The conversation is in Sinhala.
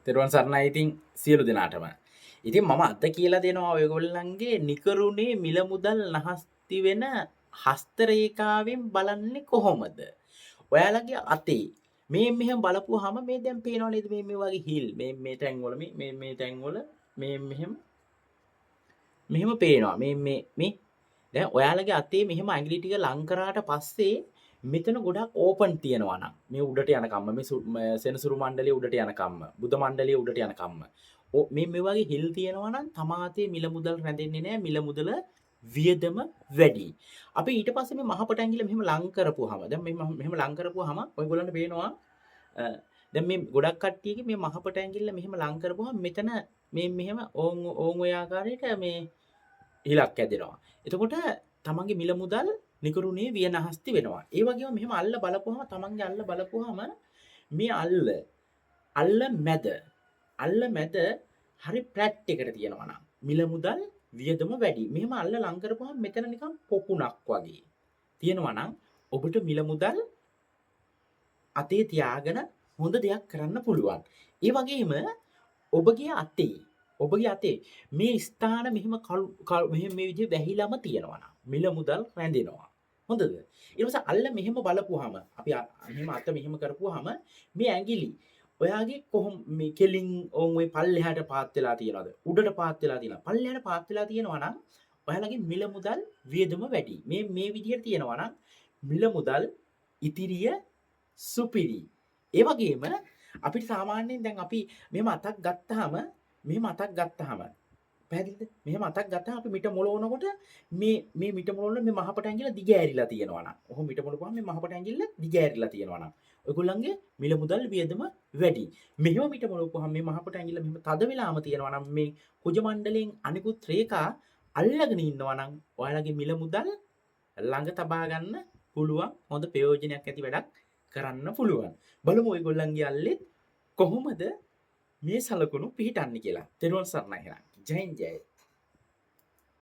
තෙරුවන් සරණයි ඉතින් සියලු දෙනාටම. ඉතින් මම අද කියලා දෙනවා ඔයගොල්ලන්ගේ නිකරුණේ මිල මුදල් නහස්ති වෙන හස්ත රේඛාවෙන් බලන්නේ කොහොමද? ඔයාලගේ අතේ මේ මෙහෙම බලපුවාම මේ දැන් පේනව නේද මේ වගේ හිල් මේ තැන්වල මේ තැන්වල මේ මෙහෙම පේනවා මේ දැන් ඔයාලගේ අතේ මෙහෙම ඇඟිලි ටික ලං කරාට පස්සේ මෙතන ගොඩක් ඕපන් තියෙනවා නම් මේ උඩට යන කම්ම මේ සෙනසුරු මණ්ඩලයේ උඩට යන කම්ම බුද මණ්ඩලයේ උඩට යන කම්ම මේ වගේ හිල් තියෙනවා නම් තමාතේ මිල මුදල් රැඳෙන්නේ නැහැ මිල මුදල වියදම වැඩි. අපි ඊට පස්සේ මේ මහපට ඇඟිල්ල මෙහෙම ලං කරපුවාම දැන් මෙහෙම ලං කරපුවාම ඔයගොල්ලන්ට පේනවා දැන් මේ ගොඩක් කට්ටියගේ මේ මහපට ඇඟිල්ල මෙහෙම ලං කරපුවාම මෙතන මේ මෙහෙම ඕන් ඔය ආකාරයට මේ හිලක් ඇදෙනවා. එතකොට තමන්ගේ මිල මුදල් නිකරුණේ වියනහස්ති වෙනවා. ඒ වගේම මෙහෙම අල්ල බලපුවම තමන්ගේ අල්ල බලපුවම මේ අල්ල මැද හරි ෆ්ලැට් එකට තියෙනවා නම් මිල මුදල් වියදම වැඩි. මෙහෙම අල්ල ලං කරපුවම මෙතන නිකන් පොකුණක් වගේ තියෙනවා නම් ඔබට මිල මුදල් අතේ තියාගෙන හොඳ දෙයක් කරන්න පුළුවන්. ඒ වගේම ඔබගේ අතේ මේ ස්ථාන මෙහෙම මෙහෙම මේ විදිහට වැහිලාම තියෙනවා නම් මිල මුදල් රැඳෙනවා. හොඳද? ඊට පස්සේ අල්ල මෙහෙම බලපුවාම අපි මෙහෙම අත මෙහෙම කරපුවාම මේ ඇඟිලි ඔයාගේ කොහොම මේ කෙලින් ඔය පල්ලෙහාට පාත් වෙලා තියනවද? උඩට පාත් වෙලා තියෙනවා. පල්ලෙහාට පාත් වෙලා තියෙනවා නම් ඔයාලගේ මිල මුදල් වියදම වැඩි. මේ විදිහට තියෙනවා නම් මිල මුදල් ඉතිරිය සුපිරි. ඒ වගේම අපිට සාමාන්‍යයෙන් දැන් අපි මෙහෙම අතක් ගත්තාම පැහැදිලිද? මෙහෙම අතක් ගත්තාම අපි මිට මොලවනකොට මේ මිට මොලවන මේ මහපට ඇඟිල්ල දිග ඇරිලා තියෙනවා නම් ඔහොම මිට මොලපුවාම මේ මහපට ඇඟිල්ල දිග ඇරිලා තියෙනවා නම් ඔයගොල්ලන්ගේ මිල මුදල් වියදම වැඩි. මෙහෙම මිට මොලපුවාම මේ මහපට ඇඟිල්ල මෙහෙම තද වෙලාම තියෙනවා නම් මේ කුජ මණ්ඩලයෙන් අනිකුත් රේඛා අල්ලගෙන ඉන්නවා නම් ඔයාලගේ මිල මුදල් ළඟ තබා ගන්න පුළුවන් හොඳ ප්‍රයෝජනයක් ඇති වැඩක් කරන්න පුළුවන්. බලමු ඔයගොල්ලන්ගේ අල්ලෙත් කොහොමද මේ සලකුණු පිහිටන්නේ කියලා. තෙරුවන් සරණයි. ජයෙන් ජය.